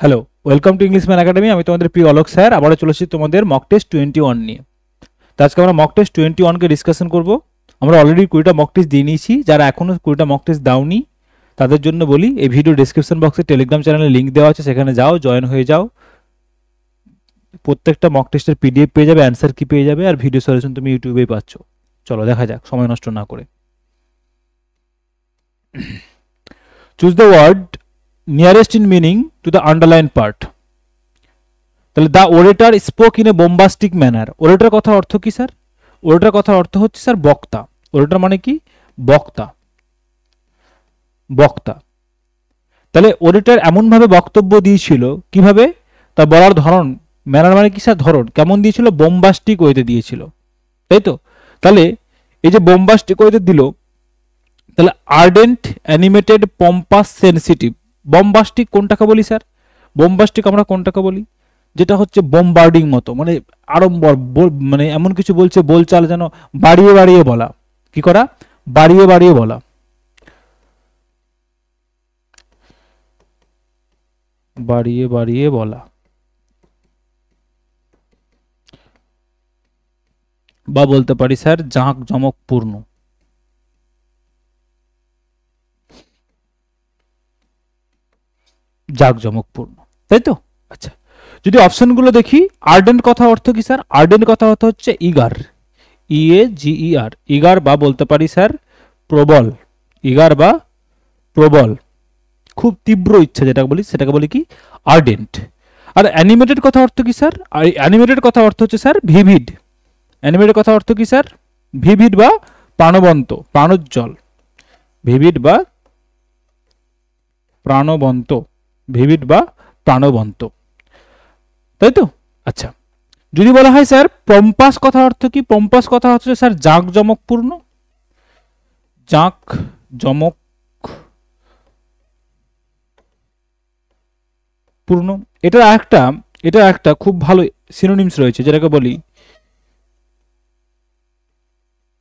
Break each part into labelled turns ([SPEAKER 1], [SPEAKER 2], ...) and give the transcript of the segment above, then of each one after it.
[SPEAKER 1] Hello, welcome to English man academy. আমি তোমাদের প্রিয় অলোক স্যার। আবারও চলে এসেছি তোমাদের মক টেস্ট 21 নিয়ে। তো আজকে আমরা মক টেস্ট 21কে ডিসকাশন করব। আমরা অলরেডি 20টা মক টেস্ট দিয়ে নিয়েছি। যারা এখনও 20টা মক টেস্ট দাওনি তাদের জন্য বলি, এই ভিডিও ডিসক্রিপশন বক্সে টেলিগ্রাম চ্যানেলে লিঙ্ক দেওয়া আছে, সেখানে যাও, জয়েন হয়ে যাও। প্রত্যেকটা মক টেস্টের পিডিএফ পেয়ে যাবে, অ্যান্সার কি পেয়ে যাবে, আর ভিডিও সলিউশন তুমি ইউটিউবেই পাচ্ছ। চলো দেখা যাক, সময় নষ্ট না করে। Choose the word nearest in meaning to the underline part. তাহলে the orator spoke in a bombastic manner. Orator কথার অর্থ কি স্যার? ওরেটার কথার অর্থ হচ্ছে স্যার বক্তা। ওরেটার মানে কি? বক্তা, বক্তা। তাহলে ওরেটার এমনভাবে বক্তব্য দিয়েছিল, কিভাবে? তার বলার ধরন, ম্যানার মানে কি স্যার? ধরন। কেমন দিয়েছিল? বোম্বাস্টিক ওয়েতে দিয়েছিল, তাই তো? তাহলে এই যে বোম্বাস্টিক ওয়েতে দিল, তাহলে আর্ডেন্ট, অ্যানিমেটেড, পম্পাস, সেন্সিটিভ। বোম্বাস্টিক কোনটাকে বলি স্যার? বোম্বাস্টিক আমরা কোনটাকে বলি? যেটা হচ্ছে বোমবার্ডিং মতো, মানে আড়ম্বর, মানে এমন কিছু বলছে, বলচাল যেন বাড়িয়ে বাড়িয়ে বলা। কি করা? বাড়িয়ে বাড়িয়ে বলা। বাড়িয়ে বাড়িয়ে বলা, বা বলতে পারি স্যার জাঁক জমকপূর্ণ। জাঁকজমকপূর্ণ, তাই তো? আচ্ছা, যদি অপশনগুলো দেখি, আর্ডেন্ট কথা অর্থ কি স্যার? আর্ডেন্ট কথা অর্থ হচ্ছে ইগার, ইএজিইআর, ইগার, বা বলতে পারি স্যার প্রবল। ইগার বা প্রবল, খুব তীব্র ইচ্ছা যেটাকে বলি, সেটাকে বলি কি? আর্ডেন্ট। আর অ্যানিমেটেড কথা অর্থ কি স্যার? অ্যানিমেটেড কথা অর্থ হচ্ছে স্যার ভিভিড। অ্যানিমেটেড কথা অর্থ কি স্যার? ভিভিড বা প্রাণবন্ত, প্রাণোজ্জ্বল। ভিভিড বা প্রাণবন্ত, ভিভিড বা প্রাণবন্ত, তাই তো? আচ্ছা, যদি বলা হয় স্যার পম্পাস কথা অর্থ কি? পম্পাস কথা হচ্ছে স্যার জাঁকজমকপূর্ণ। জাঁকজমকপূর্ণ। এটা একটা খুব ভালো সিনোনিমস রয়েছে, যেটাকে বলি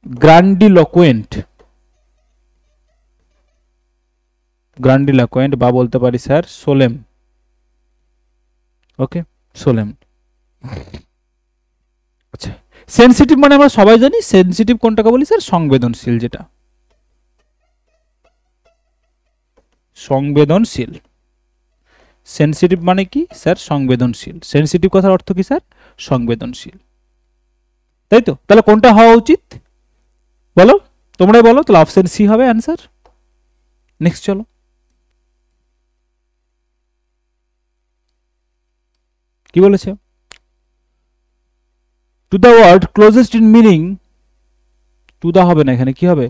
[SPEAKER 1] গ্র্যান্ডিলোকুয়েন্ট। গ্র্যান্ডিলোকুয়েন্ট, বা বলতে পারি স্যার সোলেম। ওকে, সোলেম। আচ্ছা, সেনসিটিভ মানে আমরা সবাই জানি, সেনসিটিভ কোনটাকে বলি স্যার? সংবেদনশীল, যেটা সংবেদনশীল। সেনসিটিভ মানে কি স্যার? সংবেদনশীল। সেনসিটিভ কথার অর্থ কি স্যার? সংবেদনশীল, তাই তো? তাহলে কোনটা হওয়া উচিত বলো, তোমরাই বলো। তাহলে অপশন সি হবে অ্যান্সার। নেক্সট চলো, কি বলেছে? To the word closest in meaning, to the হবে না, এখানে কি হবে?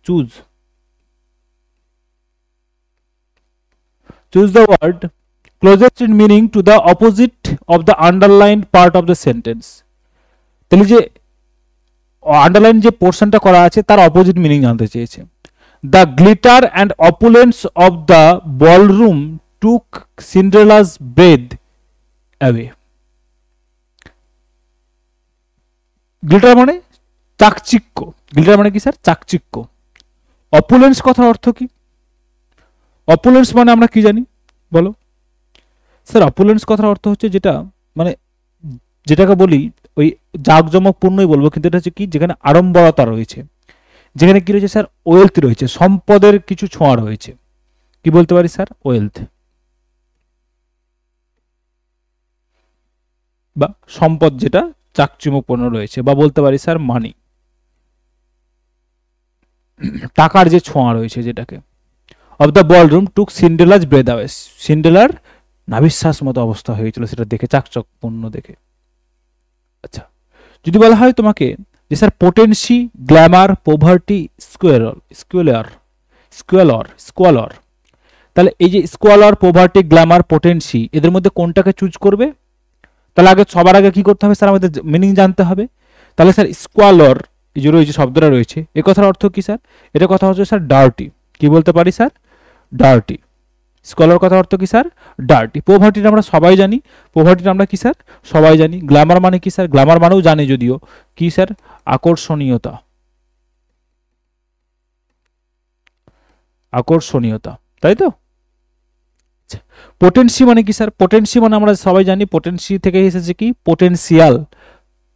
[SPEAKER 1] Choose. Choose the word closest in meaning to the opposite of the underline part of the sentence. তাহলে যে আন্ডারলাইন যে পোর্শনটা করা আছে তার অপোজিট মিনিং জানতে চেয়েছে। The glitter and opulence of the ballroom took Cinderella's breath away. Glitter মানে চাকচিক্য। গ্লিটার মানে কি স্যার? চাকচিক্য। অপুলেন্স কথার অর্থ কি? অপুলেন্স মানে আমরা কি জানি বলো স্যার? অপুলেন্স কথার অর্থ হচ্ছে যেটা, মানে যেটাকে বলি ওই জাঁকজমকপূর্ণই বলবো, কিন্তু এটা হচ্ছে কি? যেখানে আড়ম্বরতা রয়েছে, যেখানে কি রয়েছে স্যার? ওয়েলথ রয়েছে, সম্পদের কিছু ছোঁয়া রয়েছে। কি বলতে পারি স্যার? ওয়েলথ, বা সম্পদ যেটা চাকচিক্যপূর্ণ রয়েছে, বা বলতে পারি স্যার মানি, টাকার যে ছোঁয়া রয়েছে যেটাকে। Of the ballroom took Cinderella's breath away. সিন্ড্রেলার নাভিশ্বাস মতো অবস্থা হয়েছিল সেটা দেখে, চাকচকপূর্ণ দেখে। আচ্ছা, যদি বলা হয় তোমাকে যে স্যার পোটেন্সি, গ্ল্যামার, পোভার্টি, স্কোয়ালর, তাহলে এই যে স্কোয়ালর, পোভার্টি, গ্ল্যামার, পোটেন্সি, এদের মধ্যে কোনটাকে চুজ করবে? তাহলে আগে, সবার আগে কি করতে হবে স্যার? আমাদের মিনিং জানতে হবে। তাহলে স্যার স্কোয়ালর, এই যে রয়েছে শব্দটা রয়েছে, এ কথার অর্থ কি স্যার? এটা কথা হচ্ছে স্যার ডার্টি। কি বলতে পারি স্যার? ডার্টি। স্কলার কথা অর্থ কি স্যার? ডার্টি। পোভার্টিটা আমরা সবাই জানি, পোভার্টিটা আমরা কি স্যার? সবাই জানি। গ্ল্যামার মানে কি স্যার? গ্ল্যামার মানেও জানি যদিও, কি স্যার? আকর্ষণীয়তা, আকর্ষণীয়তা, তাই তো? পোটেন্সি মানে কি স্যার? পোটেন্সি মানে আমরা সবাই জানি পোটেন্সি থেকে এসেছে কি পোটেনশিয়াল,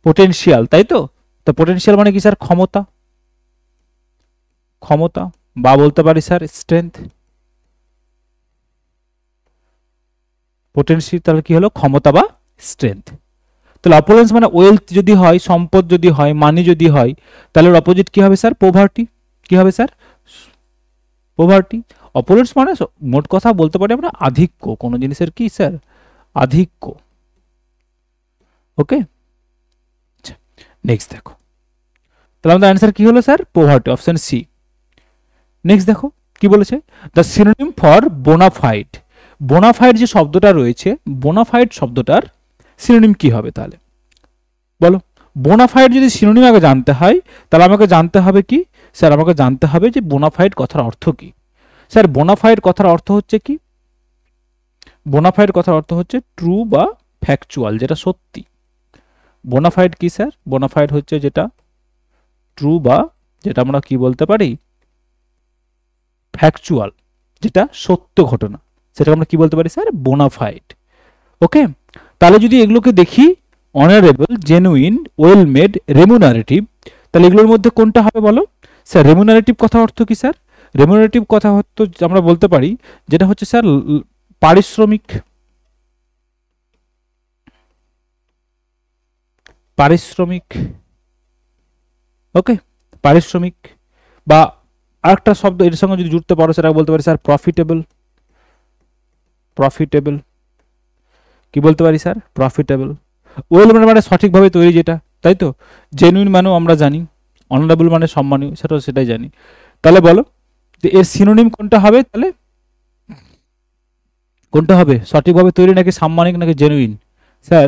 [SPEAKER 1] পোটেনশিয়াল, তাই তো? তো পোটেনশিয়াল মানে কি স্যার? ক্ষমতা, ক্ষমতা বা বলতে পারি স্যার স্ট্রেংথ। পোটেন্সি তাহলে কি হলো? ক্ষমতা বা স্ট্রেংথ। তাহলে অপোলেন্স মানে ওয়েলথ যদি হয়, সম্পদ যদি হয়, মানি যদি হয়, তাহলে ওর অপোজিট কি হবে স্যার? পোভার্টি। কি হবে স্যার? পোভার্টি। অপোলেন্স মানে মোট কথা বলতে পারি আমরা আধিক্য, কোনো জিনিসের কি স্যার? আধিক্য। ওকে, নেক্সট দেখো, তাহলে আমাদের অ্যান্সার কি হলো sir? Poverty, option C. Next দেখো কি বলেছে, the synonym for bona fide. Bona fide যে শব্দটা রয়েছে, বোনাফাইড শব্দটার সিনোনিম কি হবে তাহলে বলো? বোনাফাইড যদি সিনোনিম আগে জানতে হয়, তাহলে আমাকে জানতে হবে কি স্যার? আমাকে জানতে হবে যে বোনাফাইড কথার অর্থ কি। স্যার বোনাফাইড কথার অর্থ হচ্ছে কি? বোনাফাইড কথার অর্থ হচ্ছে ট্রু বা ফ্যাকচুয়াল, যেটা সত্যি। বোনাফাইড কি স্যার? বোনাফাইড হচ্ছে যেটা ট্রু বা যেটা আমরা কি বলতে পারি ফ্যাকচুয়াল, যেটা সত্য ঘটনা, সেটা আমরা কি বলতে পারি স্যার? বোনাফাইড। ওকে, তাহলে যদি এগুলোকে দেখি অনারেবল, জেনুইন, ওয়েল মেড, রেমুনারেটিভ, তাহলে এগুলোর মধ্যে কোনটা হবে বলো? স্যার রেমুনারেটিভ কথা অর্থ কি স্যার? রেমুনারেটিভ কথা অর্থ আমরা বলতে পারি যেটা হচ্ছে স্যার পারিশ্রমিক, পারিশ্রমিক। ওকে, পারিশ্রমিক। বা আরেকটা শব্দ এর সঙ্গে যদি জুড়তে পারো সেটা বলতে পারি স্যার প্রফিটেবল। প্রফিটেবল কি বলতে পারি স্যার? প্রফিটেবল। ওয়েল মানে সঠিকভাবে তৈরি যেটা, তাই তো? জেনুইন মানেও আমরা জানি, অনারেবল মানে সম্মানীয়, সেটাই জানি। তাহলে বলো যে এর সিনোনিম কোনটা হবে তাহলে? কোনটা হবে? সঠিকভাবে তৈরি নাকি সাম্মানিক নাকি জেনুইন? স্যার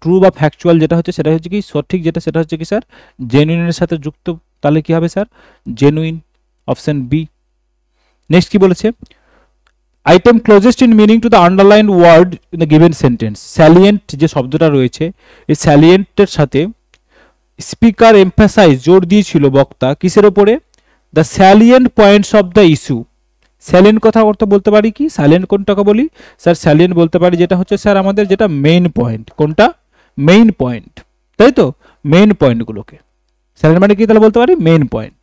[SPEAKER 1] ট্রু বা ফ্যাকচুয়াল যেটা হচ্ছে সেটা হচ্ছে কি সঠিক, যেটা সেটা হচ্ছে কি স্যার জেনুইনের সাথে যুক্ত, তাহলে কি হবে sir? Genuine, option B. Next কি বলেছে, item closest in meaning to the underline word in the given sentence. Salient যে শব্দটা রয়েছে, এই স্যালিয়েন্টের সাথে স্পিকার এমফাসাইজ জোর দিয়েছিল বক্তা কিসের ওপরে? The salient points of the issue. Salient কথা অর্থ বলতে পারি কি? স্যালিয়েন্ট কোনটাকে বলি স্যার? স্যালিয়েন্ট বলতে পারি যেটা হচ্ছে স্যার আমাদের যেটা মেইন পয়েন্ট। কোনটা? মেইন পয়েন্ট, তাই তো? মেইন পয়েন্টগুলোকে স্যালিয়েন্ট মানে কি তাহলে বলতে পারি? Main point.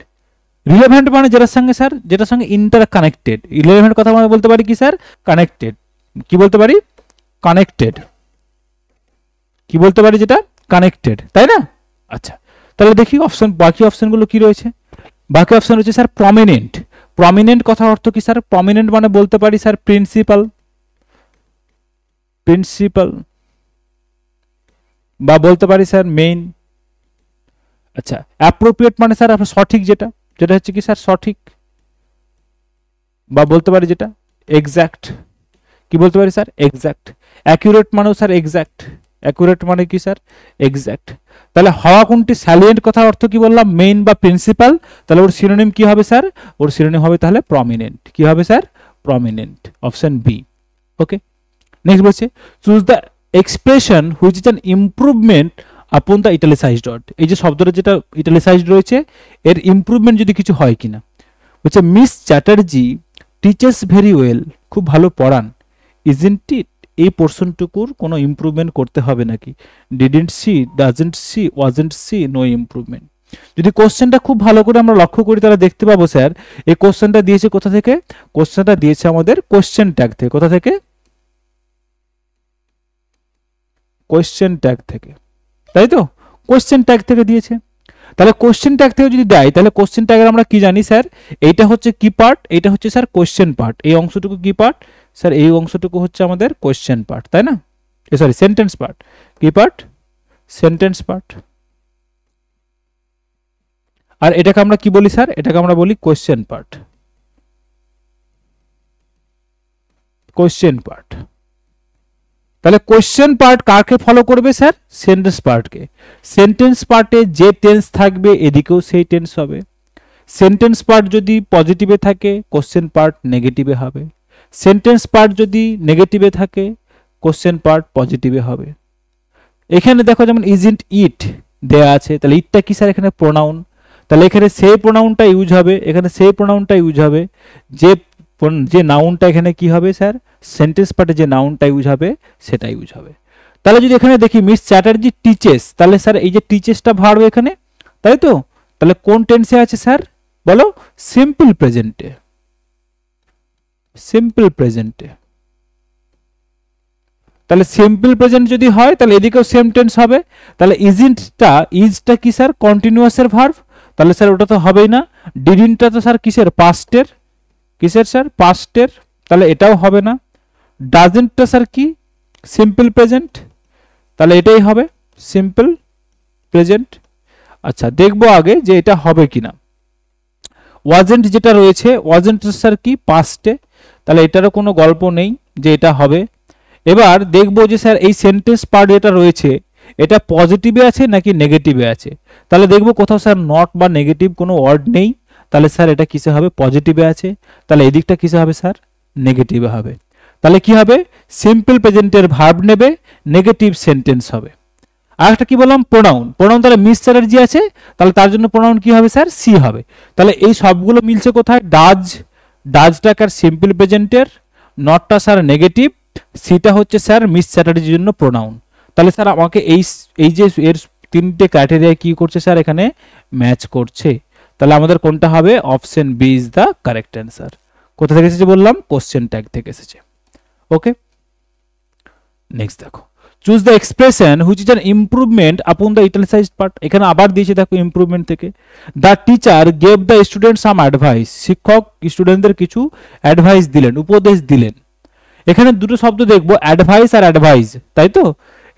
[SPEAKER 1] রিলেভেন্ট মানে যেটার সঙ্গে স্যার, যেটার সঙ্গে ইন্টার কানেক্টেড। রিলেভেন্ট কথা মানে বলতে পারি কি স্যার? কানেক্টেড। কি বলতে পারি? কানেক্টেড। কি বলতে পারি? যেটা কানেক্টেড, তাই না? আচ্ছা, তাহলে দেখি অপশন, বাকি অপশনগুলো কি রয়েছে। বাকি অপশন রয়েছে স্যার প্রমিনেন্ট। প্রমিনেন্ট কথা অর্থ কি স্যার? প্রমিনেন্ট মানে বলতে পারি স্যার প্রিন্সিপাল, প্রিন্সিপাল বা বলতে পারি স্যার মেইন। আচ্ছা, অ্যাপ্রোপ্রিয়েট মানে স্যার আপনার সঠিক, যেটা যেটা হচ্ছে কি স্যার সঠিক, বা বলতে পারি যেটা এক্স্যাক্ট। কি বলতে পারি স্যার? এক্স্যাক্ট। অ্যাকুরেট মানেও স্যার এক্স্যাক্ট। অ্যাকুরেট মানে কি স্যার? এক্স্যাক্ট। তাহলে হওয়া কোনটি? স্যালিয়েন্ট কথার অর্থ কি বললাম? মেইন বা প্রিন্সিপাল। তাহলে ওর সিনোনিম কি হবে স্যার? ওর সিনোনিম হবে তাহলে প্রমিনেন্ট। কি হবে sir? Prominent, option B. Okay, next বলছে choose the expression which is an improvement upon the italicized word. এই যে শব্দটা যেটা ইটালিসাইজড রয়েছে, এর ইমপ্রুভমেন্ট যদি কিছু হয় কিনা। হচ্ছে miss Chatterjee teachers very well, খুব ভালো পড়ান। ইজন্ট ইট, এই পোর্শনটুকুর কোনো ইমপ্রুভমেন্ট করতে হবে নাকি? Didn't see, doesn't see, wasn't see, no improvement. যদি কোশ্চেনটা খুব ভালো করে আমরা লক্ষ্য করি তাহলে দেখতে পাবো স্যার এই কোশ্চেনটা দিয়েছে কোথা থেকে? কোশ্চেনটা দিয়েছে আমাদের কোশ্চেন ট্যাগ থেকে। কোথা থেকে? কোশ্চেন ট্যাগ থেকে, তাই তো? কোশ্চেন ট্যাগ থেকে দিয়েছে। তাহলে কোশ্চেন ট্যাগ থেকে যদি দেয় তাহলে কোশ্চেন ট্যাগের আমরা কি জানি স্যার? এইটা হচ্ছে কি পার্ট? এইটা হচ্ছে স্যার কোশ্চেন পার্ট। এই অংশটুকু কি পার্ট স্যার? এই অংশটুকু হচ্ছে আমাদের কোশ্চেন পার্ট, তাই না? Sorry, sentence part. কি পার্ট? Sentence part. আর এটাকে আমরা কি বলি স্যার? এটাকে আমরা বলি কোশ্চেন পার্ট। Question part. তাহলে কোশ্চেন পার্ট কাকে ফলো করবে স্যার? সেন্টেন্স পার্টকে। সেন্টেন্স পার্টে যে টেন্স থাকবে এদিকেও সেই টেন্স হবে। সেন্টেন্স পার্ট যদি পজিটিভে থাকে কোশ্চেন পার্ট নেগেটিভে হবে। সেন্টেন্স পার্ট যদি নেগেটিভে থাকে কোশ্চেন পার্ট পজিটিভে হবে। এখানে দেখো যেমন ইজন্ট ইট দেয়া আছে, তাহলে ইটটা কি স্যার? এখানে প্রোনাউন। তাহলে এখানে সেই প্রোনাউনটা ইউজ হবে, এখানে সেই প্রোনাউনটা ইউজ হবে। যে যে নাউনটা এখানে কি হবে স্যার, সেন্টেন্স পার্টে যে নাউনটা ইউজ হবে সেটা ইউজ হবে। তাহলে যদি এখানে দেখি মিস চ্যাটার্জি টিচেস, তাহলে স্যার এই যে টিচেসটা ভার্ব এখানে, তাই তো? তাহলে কোন টেন্সে আছে স্যার বলো? সিম্পল প্রেজেন্টে, সিম্পল প্রেজেন্টে। তাহলে সিম্পল প্রেজেন্ট যদি হয় তাহলে এদিকেও সেম টেন্স হবে। তাহলে ইজটা কি স্যার কন্টিনিউয়াসের ভার্ব, তাহলে স্যার ওটা তো হবেই না। ডিডন্টটা তো স্যার কিসের, পাস্টের, কিসের স্যার, পাস্টের, তাহলে এটাও হবে না। ডাজন্টটা স্যার কি, সিম্পল প্রেজেন্ট, তাহলে এটাই হবে সিম্পল প্রেজেন্ট। আচ্ছা দেখবো আগে যে এটা হবে কিনা। ওয়াজেন্ট যেটা রয়েছে, ওয়াজেন্ট স্যার কি, পাস্টে, তাহলে এটারও কোনো গল্প নেই যে এটা হবে। এবার দেখবো যে স্যার এই সেন্টেন্স পার্ট যেটা রয়েছে এটা পজিটিভে আছে নাকি নেগেটিভে আছে। তাহলে দেখবো কোথাও স্যার নট বা নেগেটিভ কোনো ওয়ার্ড নেই, তাহলে স্যার এটা কিসে হবে, পজিটিভে আছে, তাহলে এদিকটা কিসে হবে স্যার, নেগেটিভে হবে। তাহলে কি হবে, সিম্পল প্রেজেন্টের ভার্ব নেবে, নেগেটিভ সেন্টেন্স হবে। আর একটা কি বললাম, প্রোনাউন, প্রোনাউন তাহলে মিস চ্যাটার্জি আছে, তাহলে তার জন্য প্রোনাউন কি হবে স্যার, সি হবে। তাহলে এই সবগুলো মিলছে কোথায়, ডাজটা কার সিম্পল প্রেজেন্টের, নটটা স্যার নেগেটিভ, সিটা হচ্ছে স্যার মিস চ্যাটার্জির জন্য প্রোনাউন। তাহলে স্যার আমাকে এই যে এর তিনটে ক্রাইটেরিয়া কি করছে স্যার, এখানে ম্যাচ করছে। তাহলে আমাদের কোনটা হবে, option B is the correct answer. কোথা থেকে এসেছে বললাম, কোশ্চেন ট্যাগ থেকে এসেছে। ওকে, নেক্সট দেখো, choose the expression which is an improvement upon the italicised part. এখানে আবার দিয়েছে দেখো ইমপ্রুভমেন্ট থেকে। The teacher gave the student some advice, শিক্ষক স্টুডেন্টদের কিছু অ্যাডভাইস দিলেন, উপদেশ দিলেন। এখানে দুটো শব্দ দেখবো, অ্যাডভাইস আর অ্যাডভাইস, তাই তো?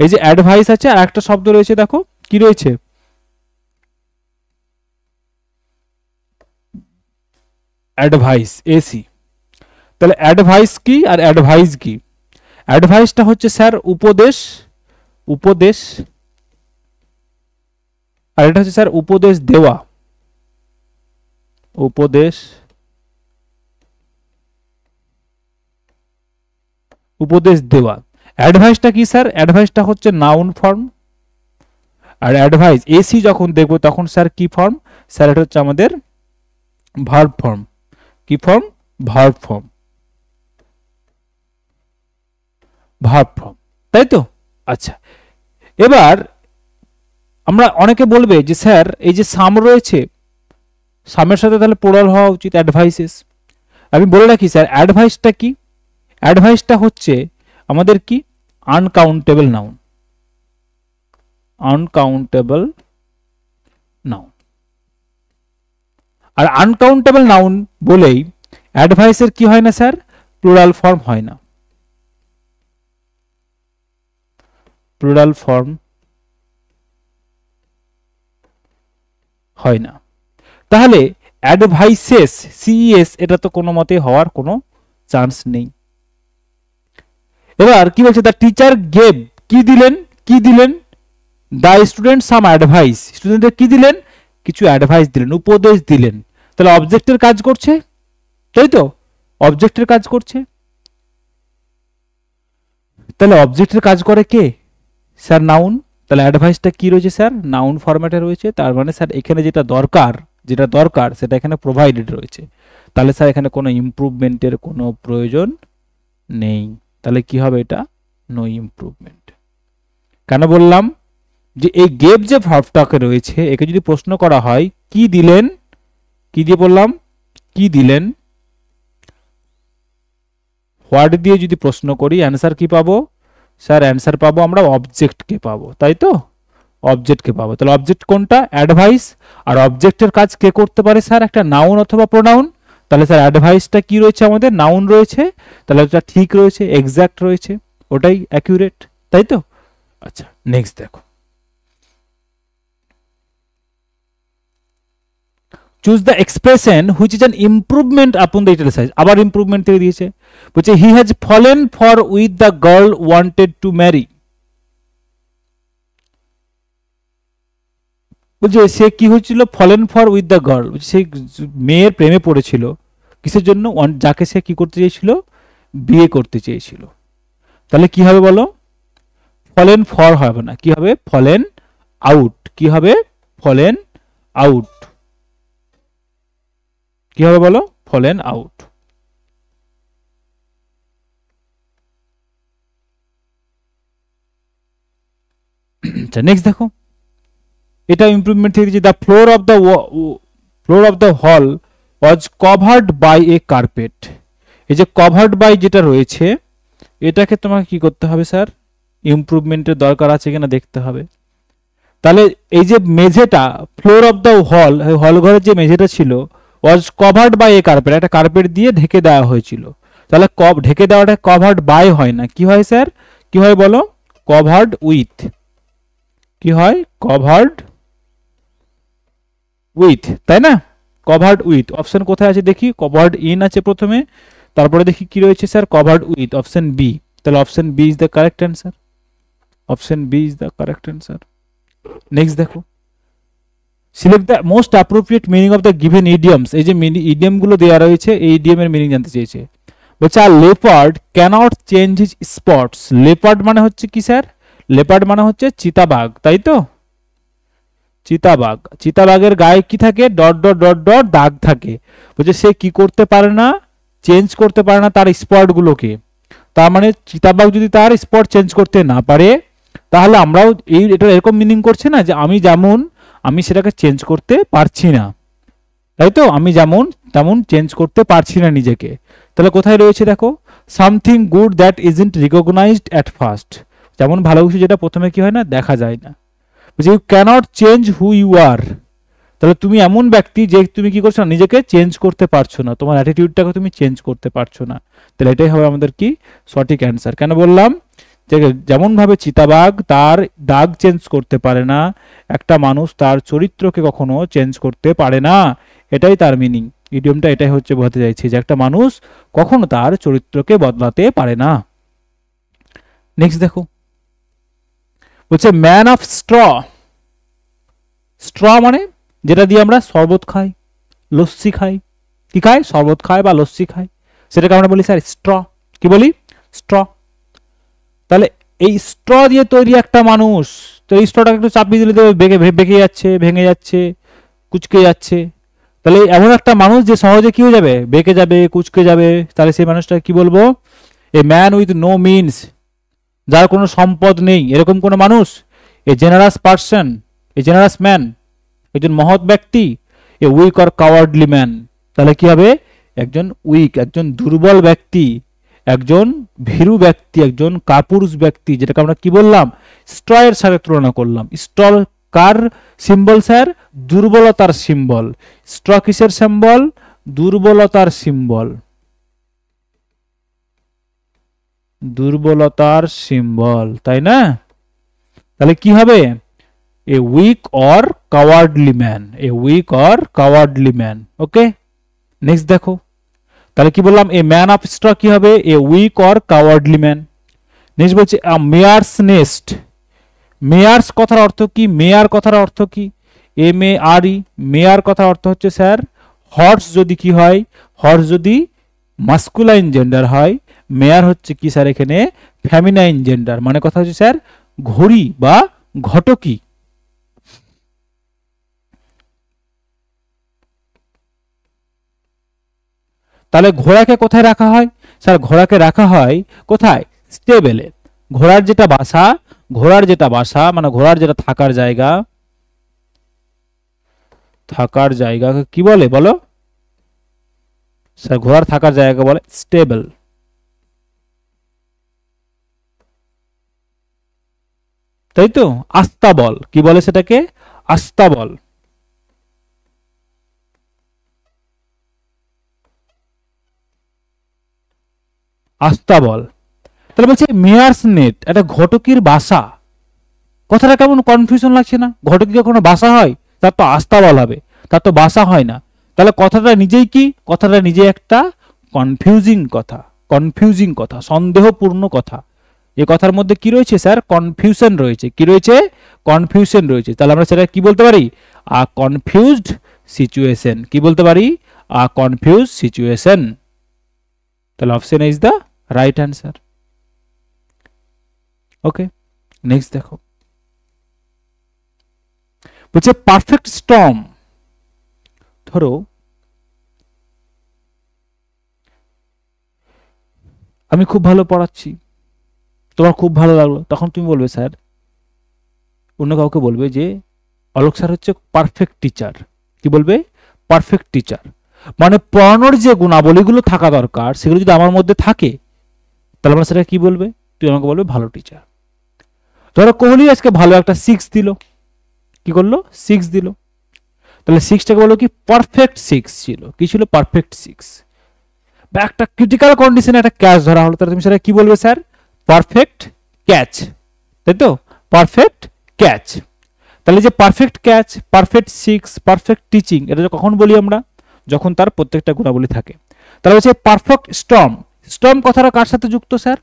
[SPEAKER 1] এই যে অ্যাডভাইস আছে আর একটা শব্দ রয়েছে দেখো কি রয়েছে, অ্যাডভাইস, এসি। তাহলে অ্যাডভাইস কি আর অ্যাডভাইস কি? অ্যাডভাইসটা হচ্ছে স্যার উপদেশ, উপদেশ, আর এটা হচ্ছে স্যার উপদেশ দেওয়া, উপদেশ, উপদেশ দেওয়া। অ্যাডভাইসটা কি স্যার, অ্যাডভাইসটা হচ্ছে নাউন ফর্ম, আর অ্যাডভাইস এসি যখন দেখবো তখন স্যার কি ফর্ম, স্যার এটা হচ্ছে আমাদের ভার্ব ফর্ম। কি form, verb form, verb form, তাই তো? আচ্ছা, এবার আমরা অনেকে বলবে যে স্যার এই যে সাম রয়েছে, সামের সাথে তাহলে প্লুরাল হওয়া উচিত, অ্যাডভাইসেস। আমি বলে রাখি স্যার অ্যাডভাইসটা কি, অ্যাডভাইসটা হচ্ছে আমাদের কি, আনকাউন্টেবল নাউন, আনকাউন্টেবল নাউন। আর আনকাউন্টেবল নাউন বলেই অ্যাডভাইসের কি হয় না স্যার, প্লুরাল ফর্ম হয় না, প্লুরাল ফর্ম হয় না। তাহলে অ্যাডভাইসেস, সিএস, এটা তো কোনো মতে হওয়ার কোনো চান্স নেই। এবার কি বলছে, দ্য টিচার গেভ, কি দিলেন, কি দিলেন, দ্য স্টুডেন্ট সাম অ্যাডভাইস, স্টুডেন্টদের কি দিলেন, কিছু অ্যাডভাইস দিলেন, উপদেশ দিলেন। তাহলে অবজেক্টের কাজ করছে, তাই তো? অবজেক্টের কাজ করছে। তাহলে অবজেক্টের কাজ করে কে স্যার, নাউন। তাহলে অ্যাডভাইসটা কি রয়েছে স্যার, নাউন ফরম্যাটে রয়েছে। তার মানে স্যার এখানে যেটা দরকার, যেটা দরকার সেটা এখানে প্রোভাইডেড রয়েছে। তাহলে স্যার এখানে কোনো ইমপ্রুভমেন্টের কোনো প্রয়োজন নেই। তাহলে কি হবে, এটা নো ইমপ্রুভমেন্ট। কেন বললাম, যে এই গেভ যে ভার্বটাকে রয়েছে একে যদি প্রশ্ন করা হয় কি দিলেন, কি দিয়ে বললাম, কি দিলেন, হোয়াট দিয়ে যদি প্রশ্ন করি অ্যান্সার কি পাবো স্যার, অ্যান্সার পাবো আমরা অবজেক্টকে পাবো, তাই তো? অবজেক্টকে পাবো। তাহলে অবজেক্ট কোনটা, অ্যাডভাইস। আর অবজেক্টের কাজ কে করতে পারে স্যার, একটা নাউন অথবা প্রোনাউন। তাহলে স্যার অ্যাডভাইসটা কি রয়েছে আমাদের, নাউন রয়েছে, তাহলে ওটা ঠিক রয়েছে, এক্সাক্ট রয়েছে, ওটাই অ্যাকিউরেট, তাই তো? আচ্ছা নেক্সট দেখো, choose the expression which is an improvement upon the italicize. আবার ইমপ্রুভমেন্ট থেকে দিয়েছে, বলছে he has fallen for with the girl wanted to marry. বলছে সে কি হয়েছিল, fallen for with the girl, সে মেয়ের প্রেমে পড়েছিল, কিসের জন্য, যাকে সে কি করতে চেয়েছিল, বিয়ে করতে চেয়েছিল। তাহলে কি হবে বলো, ফলেন ফর হবে না, কি হবে, ফলেন আউট। কি হবে, ফলেন আউট, কি হবে বলো, ফলেন আউট। আচ্ছা নেক্সট দেখো, এটা ইমপ্রুভমেন্ট থেকে যে the floor of the hall was covered by a carpet. এই যে কভার্ড বাই যেটা রয়েছে এটাকে তোমাকে কি করতে হবে স্যার, ইমপ্রুভমেন্টের দরকার আছে কিনা দেখতে হবে। তাহলে এই যে মেঝেটা ফ্লোর অফ দ্য হল ঘরের যে মেঝেটা ছিল was covered by a carpet, একটা কার্পেট দিয়ে ঢেকে দেওয়া হয়েছিল। তাহলে ঢেকে দেওয়াটা কভার্ড বাই হয় না, কি হয় স্যার, কি হয় বলো, কভার্ড উইথ, কি হয় কভার্ড উইথ, তাই না, কভার্ড উইথ। অপশন কোথায় আছে দেখি, কভার্ড ইন আছে প্রথমে, তারপরে দেখি কি রয়েছে sir, covered with, option B. তাহলে option B is the correct answer, option B is the correct answer. Next দেখো, select the most appropriate meaning of the given idioms. এই যে ইডিয়ম গুলো দেওয়া রয়েছে এই ইডিয়ম এর মিনিং জানতে চেয়েছে। বলছে আর leopard can't change his spots. Leopard মানে হচ্ছে কি স্যার, লেপার্ড মানে হচ্ছে চিতাবাঘ, তাই তো, চিতাবাঘ, চিতাবাঘের গায়ে কি থাকে, ডট ডট ডট ডট দাগ থাকে। বলছে সে কি করতে পারে না, চেঞ্জ করতে পারে না তার স্পট গুলোকে। তার মানে চিতাবাঘ যদি তার স্পট চেঞ্জ করতে না পারে তাহলে আমরাও এটা এরকম মিনিং করছে না যে আমি যেমন আমি সেটাকে চেঞ্জ করতে পারছি না, তাই তো, আমি যেমন তেমন চেঞ্জ করতে পারছি না নিজেকে। তাহলে কোথায় রয়েছে দেখো, something good that isn't recognised at first, যেমন ভালো কিছু যেটা প্রথমে কি হয় না, দেখা যায় না। You cannot change who you are, তাহলে তুমি এমন ব্যক্তি যে তুমি কি করছো না, নিজেকে চেঞ্জ করতে পারছো না, তোমার অ্যাটিটিউডটাকে তুমি চেঞ্জ করতে পারছো না। তাহলে এটাই হবে আমাদের কি সঠিক অ্যান্সার। কেন বললাম, যে যেমন ভাবে চিতাবাঘ তার দাগ চেঞ্জ করতে পারে না, একটা মানুষ তার চরিত্রকে কখনো চেঞ্জ করতে পারে না, এটাই তার মিনিং। ইডিয়মটা এটাই হচ্ছে বোঝাতে চাইছে যে একটা মানুষ কখনো তার চরিত্রকে বদলাতে পারে না। নেক্সট দেখো, বলছে ম্যান অফ স্ট্র। স্ট্র মানে যেটা দিয়ে আমরা শরবত খাই, লস্যি খাই, কি খাই, শরবত খাই বা লস্যি খাই, সেটাকে আমরা বলি স্যার স্ট্র, কি বলি, স্ট্র। তাহলে এই স্ট্র দিয়ে তৈরি একটা মানুষ, তো এই স্ট্রটাকে একটু চাপিয়ে দিলে তো বেঁকে যাচ্ছে, ভেঙে যাচ্ছে, কুচকে যাচ্ছে। তাহলে এমন একটা মানুষ যে সহজে কি হয়ে যাবে, বেঁকে যাবে, কুচকে যাবে, তাহলে সেই মানুষটা কি বলবো, a man with no means, যার কোনো সম্পদ নেই, এরকম কোনো মানুষ। A generous person, a generous man, একজন মহৎ ব্যক্তি। A weak or cowardly man, তাহলে কি হবে, একজন উইক, একজন দুর্বল ব্যক্তি, একজন ভীরু ব্যক্তি, একজন কাপুরুষ ব্যক্তি, যেটাকে আমরা কি বললাম, স্ট্র এর সাথে তুলনা করলাম। স্ট্র কার সিম্বল স্যার, দুর্বলতার সিম্বল। স্ট্র কিসের সিম্বল, দুর্বলতার সিম্বল, দুর্বলতার সিম্বল, তাই না। তাহলে কি হবে, a weak or cowardly man, a weak or cowardly man. Okay, next দেখো, তাহলে কি বললাম, এ ম্যান অফ স্ট্র কি হবে, a weak or cowardly man. Next বলছে আ মেয়ার্স নেস্ট। মেয়ার্স কথার অর্থ কি, মেয়ার কথার অর্থ কি, এম এ আর ই, মেয়ার কথার অর্থ হচ্ছে স্যার হর্স যদি কি হয়, হর্স যদি মাস্কুলাইন জেন্ডার হয়, মেয়ার হচ্ছে কি স্যার এখানে ফেমিনাইন জেন্ডার, মানে কথা হচ্ছে স্যার ঘড়ি বা ঘটকি। তাহলে ঘোড়াকে কোথায় রাখা হয়, স্যার ঘোড়াকে রাখা হয় কোথায়, স্টেবেলে। ঘোড়ার যেটা বাসা, ঘোড়ার যেটা বাসা মানে ঘোড়ার যেটা থাকার জায়গা, থাকার জায়গাকে কি বলে বলো, স্যার ঘোড়ার থাকার জায়গা বলে স্টেবল। তাই তো, আস্তাবল, কি বলে সেটাকে, আস্তাবল। আস্তাবল। তাহলে বলছে মেয়ার্স নেট, একটা ঘটকির বাসা, কথাটা কেমন কনফিউশন লাগছে না, ঘটকির কোনো বাসা হয়, তার তো আস্তাবল হবে, তার তো বাসা হয় না। তাহলে কথাটা নিজেই কি, কথাটা নিজে একটা কনফিউজিং কথা, কনফিউজিং কথা, সন্দেহপূর্ণ কথা। এই কথার মধ্যে কি রয়েছে স্যার, কনফিউশন রয়েছে, কি রয়েছে, কনফিউশন রয়েছে। তাহলে আমরা সেটা কি বলতে পারি, আ কনফিউজড সিচুয়েশন, কি বলতে পারি, আ কনফিউজ সিচুয়েশন। তাহলে option is the right answer. Okay, next দেখো, বলছে পারফেক্ট স্টর্ম। ধরো আমি খুব ভালো পড়াচ্ছি, তোমার খুব ভালো লাগলো, তখন তুমি বলবে স্যার অন্য কাউকে বলবে যে অলোক স্যার হচ্ছে পারফেক্ট টিচার। কি বলবে? Perfect teacher. মানে পড়ানোর যে গুণাবলীগুলো থাকা দরকার সেগুলো যদি আমার মধ্যে থাকে তাহলে আমরা সেটা কি বলবে? তুই আমাকে বলবে ভালো টিচার। ধরো কোহলি আজকে ভালো একটা 6 দিল, কি করলো? 6 দিল, তাহলে 6টাকে বলো কি? পারফেক্ট 6 ছিল। কি ছিল? পারফেক্ট 6। বা একটা ক্রিটিক্যাল কন্ডিশনে একটা ক্যাচ ধরা হলো, তাহলে তুমি সেটা কি বলবে স্যার? পারফেক্ট ক্যাচ, তাই তো? Perfect catch. তাহলে যে perfect catch, perfect 6, perfect teaching, এটা কখন বলি আমরা? যখন তার প্রত্যেকটা গুণাবলী থাকে। তাহলে হচ্ছে পারফেক্ট স্টর্ম। স্টর্ম কথাটা কার সাথে যুক্ত স্যার?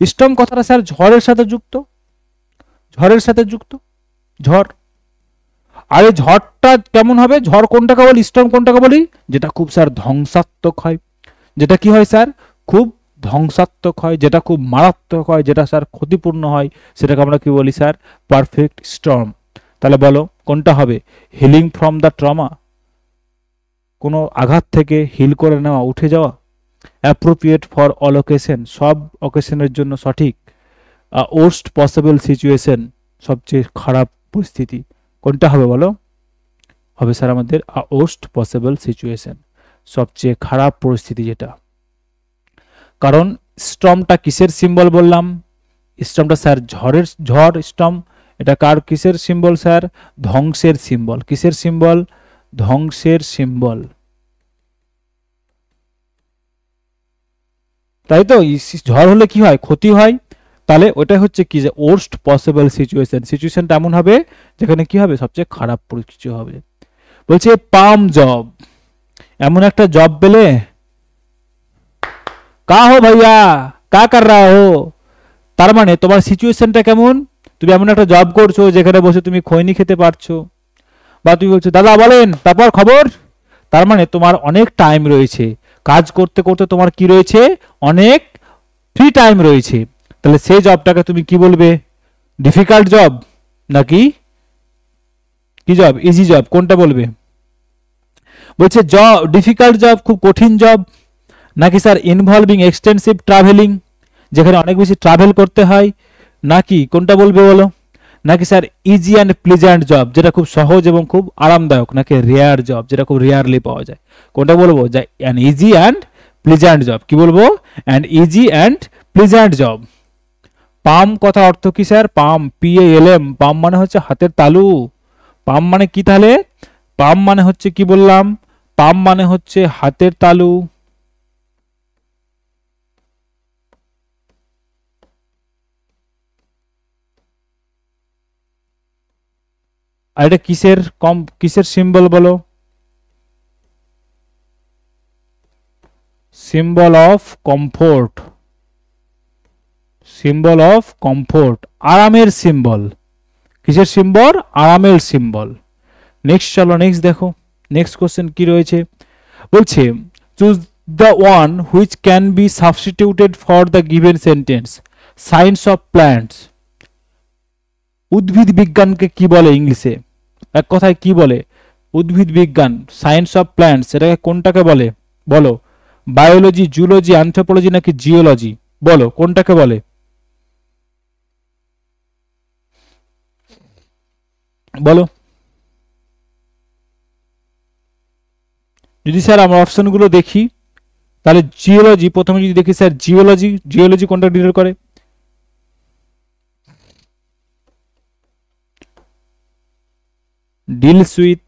[SPEAKER 1] স্টর্ম কথাটা স্যার ঝড়ের সাথে যুক্ত। ঝড়ের সাথে যুক্ত, ঝড়। আর এই ঝড়টা কেমন হবে? ঝড় কোনটাকে বলি? স্টর্ম কোনটাকে বলি? যেটা খুব স্যার ধ্বংসাত্মক হয়। যেটা কি হয় স্যার? খুব ধ্বংসাত্মক হয়, যেটা খুব মারাত্মক হয়, যেটা স্যার ক্ষতিপূর্ণ হয়, সেটাকে আমরা কি বলি স্যার? Perfect Sturm. তাহলে বলো কোনটা হবে? হিলিং ফ্রম দ্য ট্রমা, কোনো আঘাত থেকে হিল করে নেওয়া, উঠে যাওয়া। অ্যাপ্রোপ্রিয়েট ফর অল অকেশন, সব অকেশনের জন্য সঠিক। ওর্স্ট পসিবল সিচুয়েশন, সবচেয়ে খারাপ পরিস্থিতি। কোনটা হবে বলো? হবে স্যার আমাদের ওর্স্ট পসিবল সিচুয়েশন, সবচেয়ে খারাপ পরিস্থিতি যেটা। কারণ স্টর্মটা কিসের সিম্বল বললাম? স্টর্মটা স্যার ঝড়ের, ঝড় স্টর্ম। এটা কার কিসের সিম্বল স্যার? ধ্বংসের সিম্বল। কিসের সিম্বল? ধ্বংসের সিম্বল, তাই তো? ঝড় হলে কি হয়? ক্ষতি হয়। তাহলে ওটা হচ্ছে কি? যে ওর্স্ট পসিবল সিচুয়েশন। সিচুয়েশনটা এমন হবে যেখানে কি হবে? সবচেয়ে খারাপ পরিস্থিতি হবে। বলছে পাম জব, এমন একটা জব পেলে। কা হো ভাইয়া, কা কর রা হো? তার মানে তোমার সিচুয়েশনটা কেমন? তুমি এমন একটা জব করছো যেখানে বসে তুমি খৈনি খেতে পারছো, বা তুমি বলছো দাদা বলেন তারপর খবর। তার মানে তোমার অনেক টাইম রয়েছে, কাজ করতে করতে তোমার কি রয়েছে? অনেক ফ্রি টাইম রয়েছে। তাহলে সেই জবটাকে তুমি কি বলবে? ডিফিকাল্ট জব নাকি কি জব? ইজি জব, কোনটা বলবে? বলছে জব ডিফিকাল্ট জব, খুব কঠিন জব, নাকি স্যার ইনভলভিং এক্সটেন্সিভ ট্রাভেলিং, যেখানে অনেক বেশি ট্রাভেল করতে হয়, নাকি কোনটা বলবে বলো? নাকি sir easy and pleasant job, যেটা খুব সহজ এবং খুব আরামদায়ক, নাকি রেয়ার জব, যেটা খুব রেয়ারলি পাওয়া যায়? কোনটা বলবো? যে an easy and pleasant job. কি বলবো? An easy and pleasant job. Palm কথা অর্থ কি স্যার? পাম, PALM, পাম মানে হচ্ছে হাতের তালু। পাম মানে কি তাহলে? পাম মানে হচ্ছে কি বললাম? পাম মানে হচ্ছে হাতের তালু। আর এটা কিসের কিসের সিম্বল বলো? Symbol of comfort. Symbol of comfort, আরামের সিম্বল। কিসের সিম্বল? আরামের সিম্বল। নেক্সট চলো, নেক্সট দেখো, নেক্সট কোশ্চেন কি রয়েছে। বলছে choose the one which can be substituted for the given sentence. Science of plants, উদ্ভিদ বিজ্ঞানকে কি বলে ইংলিশে? এক কথায় কি বলে? উদ্ভিদ বিজ্ঞান, সায়েন্স অফ প্ল্যান্টস, এটাকে কোনটাকে বলে বলো? বায়োলজি, জুলজি, অ্যানথ্রোপোলজি নাকি জিওলজি? বলো কোনটাকে বলে? বলো। যদি স্যার আমরা অপশনগুলো দেখি তাহলে জিওলজি, প্রথমে যদি দেখি স্যার জিওলজি, জিওলজি কোনটা ডিল করে? Deals with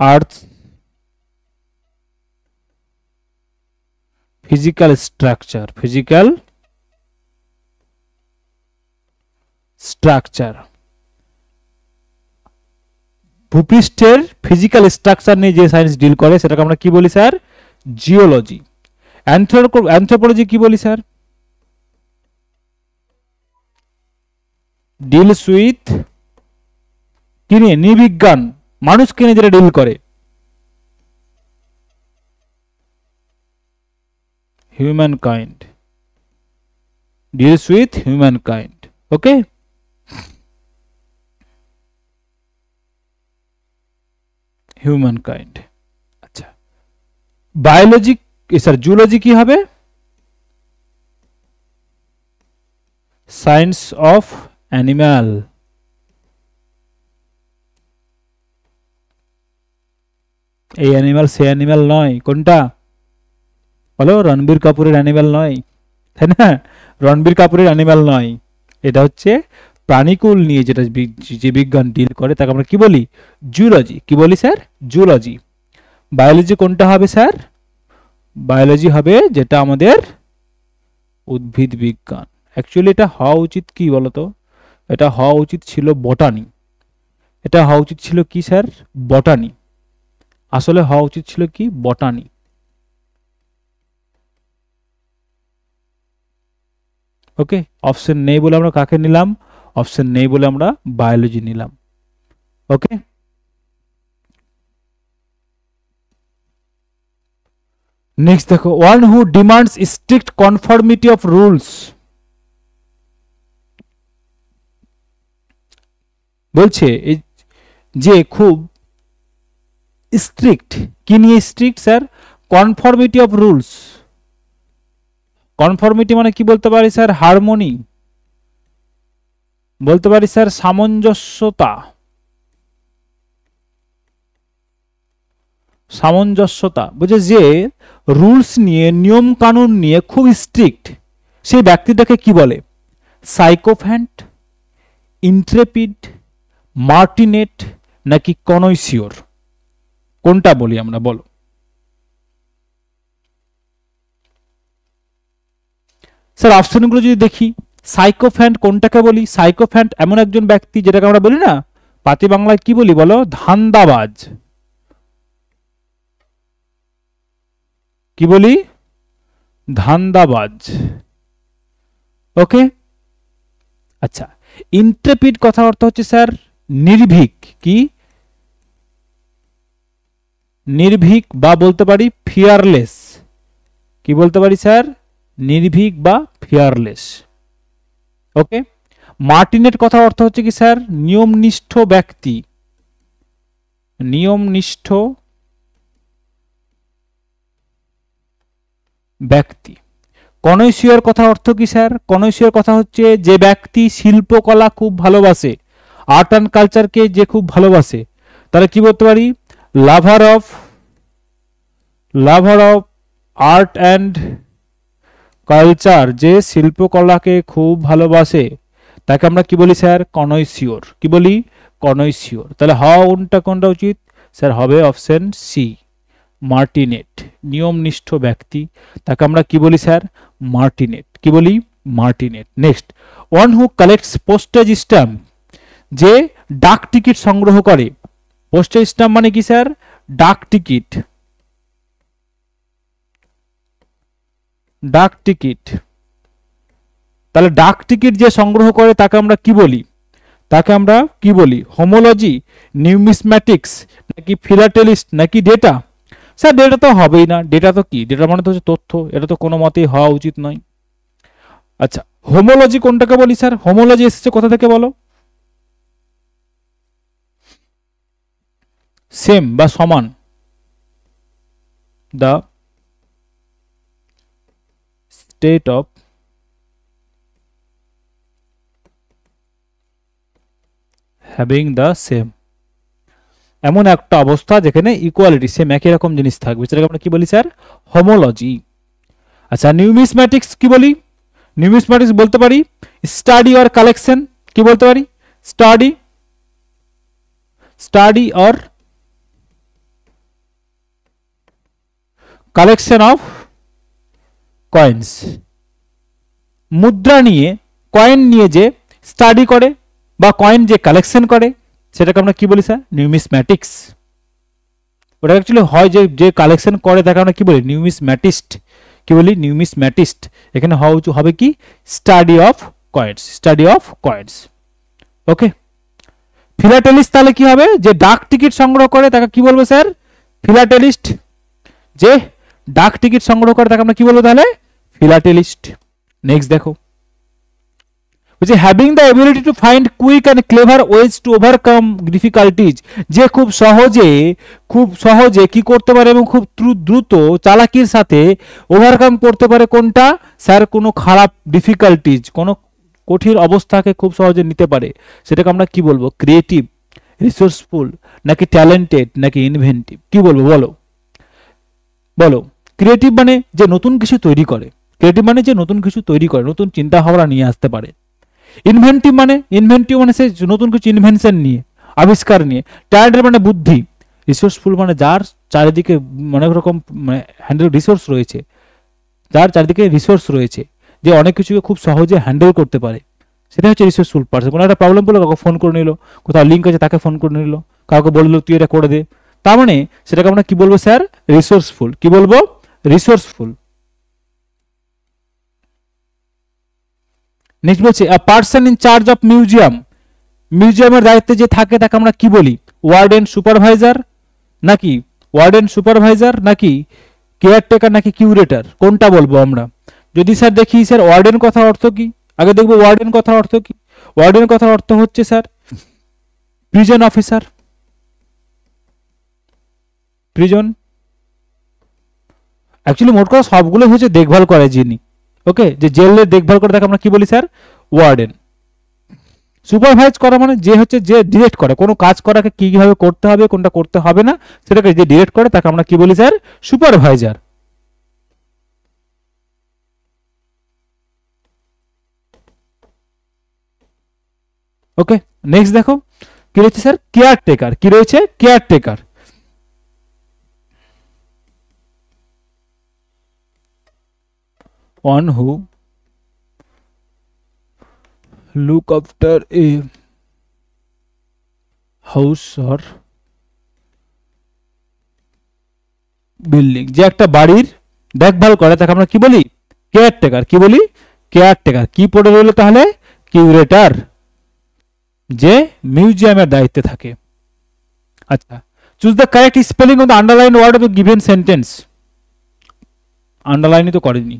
[SPEAKER 1] earth physical structure, physical structure, ভূপৃষ্ঠের ফিজিক্যাল স্ট্রাকচার নিয়ে যে সায়েন্স ডিল করে সেটাকে আমরা কি বলি স্যার? জিওলজি। অ্যানথ্রোপোলজি কি বলি স্যার? ডিলস উইথ কি নিয়ে? নৃবিজ্ঞান, মানুষকে নিয়ে যেটা ডিল করে। Human kind, deals with human kind. Okay, human kind. আচ্ছা, বায়োলজি, স্যার জুলজি কি হবে? Science of animal. এই অ্যানিম্যাল সে অ্যানিম্যাল নয়, কোনটা বলো? রণবীর কাপুরের অ্যানিম্যাল নয়, তাই না? রণবীর কাপুরের অ্যানিম্যাল নয়, এটা হচ্ছে প্রাণীকুল নিয়ে যেটা যে বিজ্ঞান ডিল করে তাকে আমরা কি বলি? জুলজি। কি বলি স্যার? জুলজি। বায়োলজি কোনটা হবে স্যার? বায়োলজি হবে যেটা আমাদের উদ্ভিদ বিজ্ঞান। অ্যাকচুয়ালি এটা হওয়া উচিত কি বলতো? এটা হওয়া উচিত ছিল বটানি। এটা হওয়া উচিত ছিল কি স্যার? বটানি। আসলে হওয়া উচিত ছিল কি? বটানি। ওকে, অপশন নেই বলে আমরা কাকে নিলাম? অপশন নেই বলে আমরা বায়োলজি নিলাম। ওকে, নেক্সট দেখো, one who demands strict conformity of rules. বলছে যে খুব স্ট্রিক্ট। কি নিয়ে strict sir? Conformity of rules. Conformity মানে কি বলতে পারি স্যার? হারমোনি, বলতে পারি স্যার সামঞ্জস্যতা। সামঞ্জস্যতা বুঝে, যে রুলস নিয়ে, নিয়ম কানুন নিয়ে খুব স্ট্রিক্ট, সেই ব্যক্তিটাকে কি বলে? সাইকোফ্যান্ট, ইন্ট্রেপিড, মার্টিনেট, নাকি কনৈসিওর? কোনটা বলি আমরা, বলো? স্যার অপশনগুলো যদি দেখি, সাইকোফ্যান্ট কোনটাকে বলি? সাইকোফ্যান্ট এমন একজন ব্যক্তি যেটাকে আমরা বলি না, পাতি বাংলায় কি বলি বলো? ধান্দাবাজ। কি বলি? ধান্দাবাজ। ওকে, আচ্ছা। ইন্ট্রেপিড কথা অর্থ হচ্ছে স্যার নির্ভীক। কি? নির্ভীক বা বলতে পারি ফিয়ারলেস। কি বলতে পারি স্যার? নির্ভীক বা ফিয়ারলেস। ওকে, মার্টিনেট কথা অর্থ হচ্ছে কি স্যার? নিয়মনিষ্ঠ ব্যক্তি। নিয়মনিষ্ঠ ব্যক্তি। কনৈসিওর কথা অর্থ কি স্যার? কনৈসিওর কথা হচ্ছে যে ব্যক্তি শিল্পকলা খুব ভালোবাসে, আর্ট অ্যান্ড কালচারকে যে খুব ভালোবাসে, তাহলে কি বলতে পারি? Lover of art and culture, যে শিল্পকলাকে খুব ভালোবাসে তাকে আমরা কি বলি স্যার? কনৈসিওর। কি বলি? কনৈসিওর। তাহলে কোনটা উচিত স্যার? হবে অপশন সি, মার্টিনেট। নিয়মনিষ্ঠ ব্যক্তি, তাকে আমরা কি বলি স্যার? মার্টিনেট। কি বলি? Martinet. Next, one who collects postage stamp, যে ডাক টিকিট সংগ্রহ করে। পোস্টেজ স্ট্যাম্প মানে কি স্যার? ডাক টিকিট। ডাক টিকিট। তাহলে ডাক টিকিট যে সংগ্রহ করে তাকে আমরা কি বলি? তাকে আমরা কি বলি? হোমোলজি, নিউমিসম্যাটিক্স, নাকি ফিলাটেলিস্ট, নাকি ডেটা? স্যার ডেটা তো হবেই না। ডেটা তো কি? ডেটা মানে তো হচ্ছে তথ্য, এটা তো কোনো মতেই হওয়া উচিত নয়। আচ্ছা, হোমোলজি কোনটাকে বলি স্যার? হোমোলজি এসেছে কোথা থেকে বলো? সেম বা সমান। The state of having the same, এমন একটা অবস্থা যেখানে ইকুয়ালিটি, সেম একই রকম জিনিস থাকবে, সেটাকে আমরা কি বলি স্যার? হোমোলজি। আচ্ছা, নিউমিসম্যাটিক্স কি বলি? নিউমিসম্যাটিক্স বলতে পারি স্টাডি অর কালেকশন। কি বলতে পারি? Study or collection of coins. মুদ্রা নিয়ে, কয়েন নিয়ে যে স্টাডি করে বা কয়েন যে কালেকশন করে সেটাকে আমরা কি বলি স্যার? নিউমিসম্যাটিক্স। ওটা অ্যাকচুয়ালি হয় যে কালেকশন করে তাকে আমরা কি বলি? নিউমিসম্যাটিস্ট। কি বলি? নিউমিসম্যাটিস্ট। এখানে হবে কি? Study of coins. Study of coins. Okay, philatelist তাহলে কি হবে? যে ডাক টিকিট সংগ্রহ করে তাকে কি বলবো স্যার? ফিলাটেলিস্ট। যে ডাক টিকিট সংগ্রহ করে তাকে আমরা কি বলবো তাহলে? ফিলাটেলিস্ট। নেক্সট দেখো, having the ability to find quick and clever ways to overcome difficulties, যে খুব সহজে কি করতে পারে এবং খুব দ্রুত চালাকির সাথে ওভারকাম করতে পারে। কোনটা স্যার? কোনো খারাপ ডিফিকাল্টিজ, কোনো কঠিন অবস্থাকে খুব সহজে নিতে পারে, সেটাকে আমরা কি বলবো? ক্রিয়েটিভ, রিসোর্সফুল, নাকি ট্যালেন্টেড, নাকি ইনভেন্টিভ? কি বলবো বলো? বলো। ক্রিয়েটিভ মানে যে নতুন কিছু তৈরি করে, ক্রিয়েটিভ মানে যে নতুন কিছু তৈরি করে, নতুন চিন্তা ভাবনা নিয়ে আসতে পারে। ইনভেন্টিভ মানে সে নতুন কিছু ইনভেনশন নিয়ে, আবিষ্কার নিয়ে। ট্যালেন্টেড মানে বুদ্ধি। রিসোর্সফুল মানে যার চারিদিকে অনেক রকম মানে হ্যান্ডেল রিসোর্স রয়েছে, যার চারিদিকে রিসোর্স রয়েছে, যে অনেক কিছুকে খুব সহজে হ্যান্ডেল করতে পারে, সেটা হচ্ছে রিসোর্সফুল পার্সন। কোনো একটা প্রবলেম বললো, কাউকে ফোন করে নিল, কোথাও লিঙ্ক আছে তাকে ফোন করে নিল, কাউকে বললো তুই এটা করে দে, তার মানে সেটাকে আমরা কি বলবো স্যার? রিসোর্সফুল। কি বলবো? রিসোর্সফুল। নেক্সট বলছে a person in charge of museum. মিউজিয়ামের দায়িত্বে যে থাকে তাকে আমরা কি বলি? ওয়ার্ডেন, সুপারভাইজার, নাকি ওয়ার্ডেন সুপারভাইজার, নাকি কেয়ারটেকার, নাকি কিউরেটর? কোনটা বলবো আমরা? যদি স্যার দেখি স্যার ওয়ার্ডেন কথার অর্থ কি, আগে দেখবো ওয়ার্ডেন কথার অর্থ কি। ওয়ার্ডেন কথার অর্থ হচ্ছে sir prison officer, prison. Actually মোট কথা সবগুলো হচ্ছে দেখভাল করে যিনি, ওকে, যে জেলের দেখভাল করে তাকে আমরা কি বলি স্যার? ওয়ার্ডেন। সুপারভাইজ করা মানে যে হচ্ছে যে ডিরেক্ট করে, কোনো কাজ করাকে কিভাবে করতে হবে কোনটা করতে হবে না সেটাকে যে ডিরেক্ট করে তাকে আমরা কি বলি স্যার? সুপারভাইজার। ওকে, নেক্সট দেখো কি রয়েছে স্যার? কেয়ারটেকার। কি রয়েছে? Caretaker. one who look after a house or building, যে একটা বাড়ির দেখভাল করে তাকে আমরা কি বলি? কেয়ারটেকার। কি বলি? কেয়ারটেকার। কি পড়ে রইল তাহলে? কিউরেটর, যে মিউজিয়ামের দায়িত্বে থাকে। আচ্ছা, choose the correct spelling of the underline word of the given sentence. আন্ডারলাইনই তো করেনি,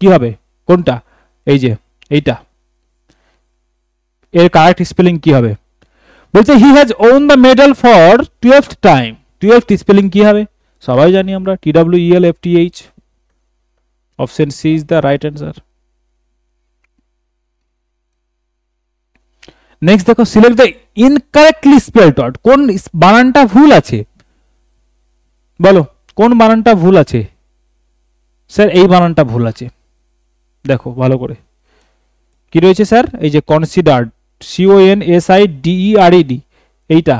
[SPEAKER 1] কি হবে? কোনটা? এই যে এইটা, এর কারেক্ট স্পেলিং কি হবে? বলছে he has won the medal for 12th time. 12th spelling কি হবে? সবাই জানি আমরা, TWELFTH। Option C is the right answer. Next দেখো, select the incorrectly spelled word. কোন বানানটা ভুল আছে বলো? কোন বানানটা ভুল আছে? স্যার এই বানানটা ভুল আছে, দেখো ভালো করে। কি রয়েছে স্যার? এই যে কনসিডার্ড, CONSIDERED, এইটা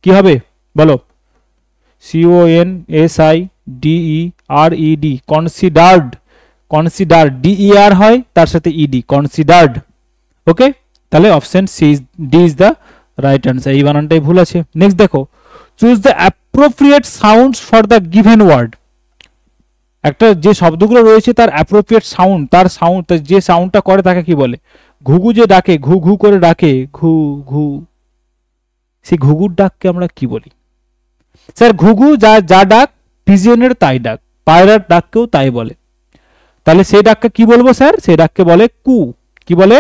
[SPEAKER 1] কি হবে বলো? CONSIDERED, considered. কনসিডার্ড, DER হয় তার সাথে ED, কনসিডার্ড। ওকে, তাহলে option C D is the right answer. এই বানানটাই ভুল আছে। নেক্সট দেখো, choose the appropriate sounds for the given word. একটা যে শব্দগুলো রয়েছে তার অ্যাপ্রোপ্রিয়েট সাউন্ড, তার সাউন্ড, যে সাউন্ডটা করে তাকে কি বলে? ঘুঘু যে ডাকে, ঘু ঘু করে ডাকে, ঘু ঘু, সেই ঘুঘুর ডাককে আমরা কি বলি? স্যার ঘুঘু যা যা ডাক, পিজিয়নের তাই ডাক, পায়রার ডাককেও তাই বলে, তাহলে সেই ডাককে কি বলবো স্যার? সেই ডাককে বলে কু। কি বলে?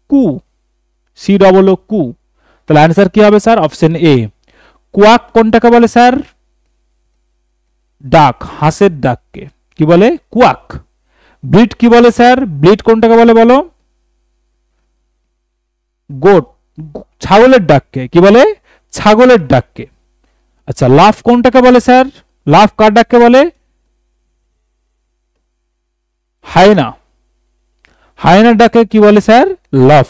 [SPEAKER 1] কু। COO কু। তাহলে অ্যান্সার কি হবে স্যার? Option A. কুয়াক কোনটাকে বলে স্যার? ডাক, হাঁসের ডাককে কি বলে? কুয়াক। ব্লিট কি বলে স্যার? ব্লিট কোনটাকে বলে বলো? গোট, ছাগলের ডাককে কি বলে? ছাগলের ডাককে। আচ্ছা, লাফ কোনটাকে বলে স্যার? লাফ কার ডাককে বলে? হায়না। হায়নার ডাকে কি বলে স্যার? লাফ।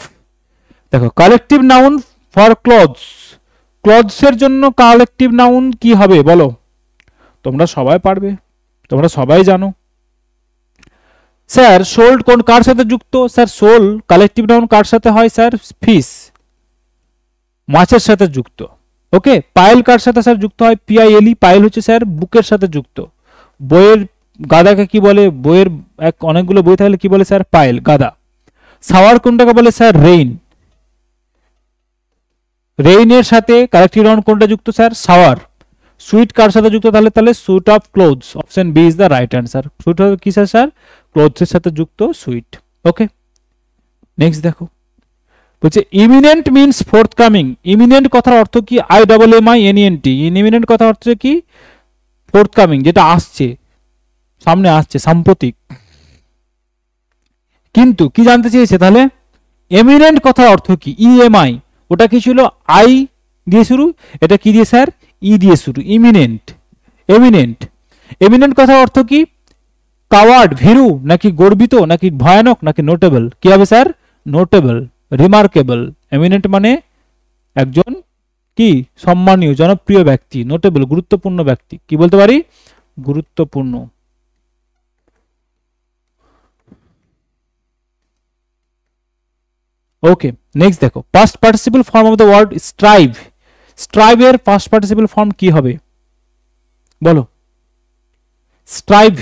[SPEAKER 1] দেখো, কালেকটিভ নাউন ফর ক্লথস। ক্লথসের জন্য কালেকটিভ নাউন কি হবে বলো? তোমরা সবাই পারবে, তোমরা সবাই জানো। স্যার সোল্ড কোন কার সাথে যুক্ত? স্যার সোল কালেকটিভ নাউন কার সাথে হয় স্যার? ফিশ, মাছের সাথে যুক্ত। ওকে, পায়েল কার সাথে স্যার যুক্ত হয়? PILE, পায়েল হচ্ছে স্যার বুকের সাথে যুক্ত। বইয়ের গাদাকে কি বলে? বইয়ের অনেকগুলো বই থাকলে কি বলে স্যার? পায়েল, গাদা। সাওয়ার কোনটাকে বলে স্যার? রেইন। রেইনের সাথে কালেকটিভ নাউন কোনটা যুক্ত স্যার? সাওয়ার। সুইট কার সাথে যুক্ত? তাহলে তাহলে suit of clothes. Option B is the right answer. Suit কি স্যার? ক্লোথসের সাথে যুক্ত সুইট। ওকে, নেক্সট দেখো, বলছে ইমিনেন্ট মিনস ফোর্থকামিং। ইমিনেন্ট কথার অর্থ কি? IMMINENT। ইমিনেন্ট কথার অর্থ কি? ফোর্থকামিং, যেটা আসছে, সামনে আসছে, সাম্প্রতিক। কিন্তু কি জানতে চেয়েছে তাহলে? এমিনেন্ট কথার অর্থ কি? ইএমআই, ওটা কি ছিল? আই দিয়ে শুরু, এটা কি দিয়ে স্যার? ই দিয়ে শুরু, ইমিনেন্ট। এমিনেন্ট, এমিনেন্ট কথার অর্থ কি? কাওয়ার্ড, ভীরু, নাকি গর্বিত, নাকি ভয়ানক, নাকি নোটেবল? কি হবে স্যার? Notable, remarkable. এমিনেন্ট মানে একজন কি? সম্মানীয়, জনপ্রিয় ব্যক্তি। নোটেবল, গুরুত্বপূর্ণ ব্যক্তি। কি বলতে পারি? গুরুত্বপূর্ণ। ওকে, নেক্সট দেখো, past participle form of the word strive. Strive এর পাস্ট পার্টিসিপল ফর্ম কি হবে বলো? স্ট্রাইভ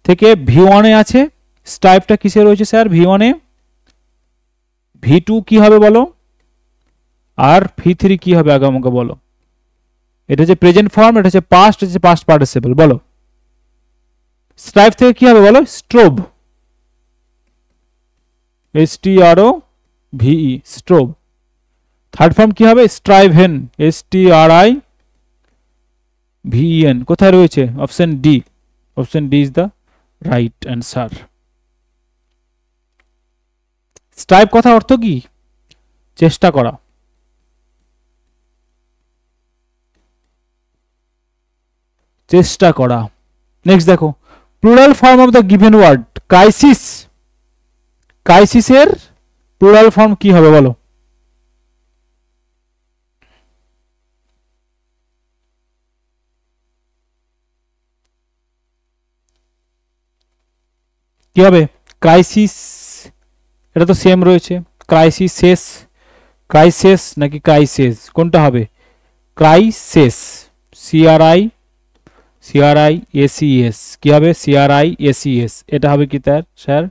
[SPEAKER 1] থেকে V1 এ আছে, স্ট্রাইভটা কিসে রয়েছে স্যার? V1 এ। V2 কি হবে বলো? আর V3 কি হবে আগে আমাকে বলো? এটা হচ্ছে প্রেজেন্ট ফর্ম, এটা হচ্ছে পাস্ট, এটা হচ্ছে পাস্ট পার্টিসিপল। বলো স্ট্রাইভ থেকে কি হবে বলো? Strove, STROVE, strove. Third form কি হবে? Striven, STRIVEN। কোথায় রয়েছে? Option D. Option D is the right answer. Strive কথা অর্থ কি? চেষ্টা করা। চেষ্টা করা। নেক্সট দেখো, plural form of the given word crisis. ক্রাইসিসের প্লুরাল ফর্ম কি হবে বলো? কি হবে? ক্রাইসিস, এটা তো সেম রয়েছে। ক্রাইসিসেস, ক্রাইসেস নাকি ক্রাইসেস, কোনটা হবে? ক্রাইসেস, CRISES। কি হবে? CRISES। এটা হবে কি তার স্যার?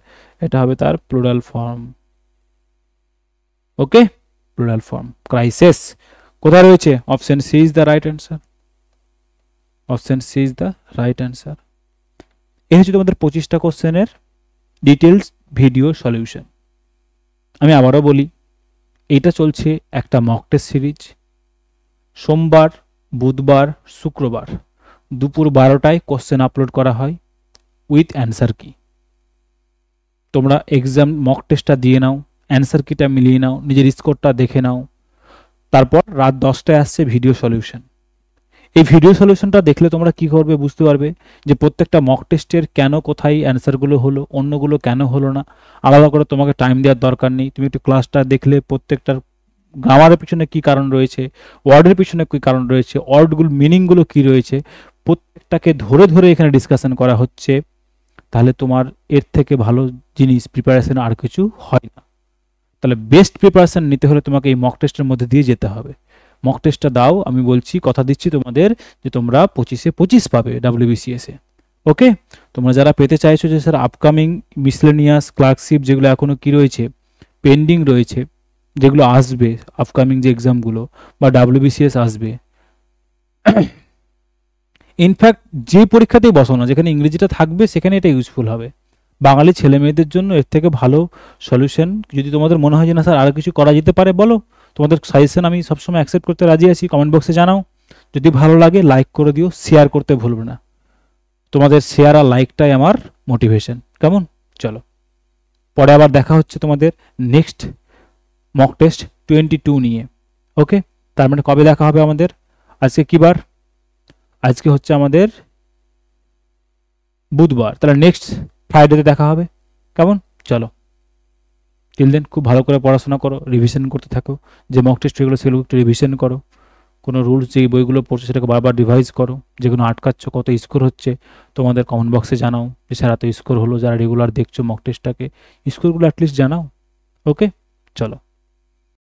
[SPEAKER 1] এটা হবে তার plural form. Okay, plural form crisis কোথায় রয়েছে? Option C is the right answer. Option C is the right answer. এই হচ্ছে তোমাদের 25টা কোশ্চেনের ডিটেলস ভিডিও সলিউশন। আমি আবারও বলি, এইটা চলছে একটা মক টেস্ট সিরিজ। সোমবার, বুধবার, শুক্রবার দুপুর 12টায় কোশ্চেন আপলোড করা হয় উইথ অ্যান্সার কি। তোমরা এক্সাম মক টেস্টটা দিয়ে নাও, অ্যান্সার কিটা মিলিয়ে নাও, নিজের স্কোরটা দেখে নাও। তারপর রাত 10টায় আসছে ভিডিও সলিউশন। এই ভিডিও সলিউশনটা দেখলে তোমরা কি করবে বুঝতে পারবে যে প্রত্যেকটা মক টেস্টের কেন কোথায় অ্যান্সারগুলো হলো, অন্যগুলো কেন হলো না। আলাদা করে তোমাকে টাইম দেওয়ার দরকার নেই। তুমি একটু ক্লাসটা দেখলে প্রত্যেকটার গ্রামারের পিছনে কি কারণ রয়েছে, ওয়ার্ডের পিছনে কি কারণ রয়েছে, ওয়ার্ডগুলো মিনিংগুলো কি রয়েছে, প্রত্যেকটাকে ধরে ধরে এখানে ডিসকাশন করা হচ্ছে। তাহলে তোমার এর থেকে ভালো জিনিস প্রিপারেশন আর কিছু হয় না। তাহলে বেস্ট প্রিপারেশন নিতে হলে তোমাকে এই মক টেস্টের মধ্যে দিয়ে যেতে হবে। মক টেস্টটা দাও, আমি বলছি, কথা দিচ্ছি তোমাদের যে তোমরা 25-এ 25 পাবে WBCS এ। ওকে, তোমরা যারা পেতে চাইছো যে স্যার আপকামিং মিসলেনিয়াস ক্লার্কশিপ যেগুলো এখনো কি রয়েছে পেন্ডিং রয়েছে, যেগুলো আসবে আপকামিং যে এক্সামগুলো বা WBCS আসবে, ইনফ্যাক্ট যে পরীক্ষাতেই বসো না, যেখানে ইংরেজিটা থাকবে সেখানে এটা ইউজফুল হবে। বাঙালি ছেলে মেয়েদের জন্য এর থেকে ভালো সলিউশন যদি তোমাদের মনে হয় যে না স্যার আরও কিছু করা যেতে পারে, বলো। তোমাদের সাজেশন আমি সবসময় অ্যাকসেপ্ট করতে রাজি আছি। কমেন্ট বক্সে জানাও। যদি ভালো লাগে লাইক করে দিও, শেয়ার করতে ভুলবে না। তোমাদের শেয়ার আর লাইকটাই আমার মোটিভেশন। কেমন? চলো, পরে আবার দেখা হচ্ছে তোমাদের নেক্সট মক টেস্ট 22 নিয়ে। ওকে, তার মানে কবে দেখা হবে আমাদের? আজকে কি বার? আজকে হচ্ছে আমাদের বুধবার। তাহলে নেক্সট ফ্রাইডেতে দেখা হবে। কেমন? চলো, টিল দেন খুব ভালো করে পড়াশোনা করো, রিভিশন করতে থাকো। যে মক টেস্ট এগুলো সেগুলো একটু রিভিশন করো। কোনো রুলস যে বইগুলো পড়ছো সেটাকে বারবার রিভাইজ করো। যেগুলো আটকাচ্ছ, কত স্কোর হচ্ছে তোমাদের কমেন্ট বক্সে জানাও যে স্যার এত স্কোর হলো। যারা রেগুলার দেখছো মক টেস্টটাকে, স্কোরগুলো অ্যাটলিস্ট জানাও। ওকে, চলো।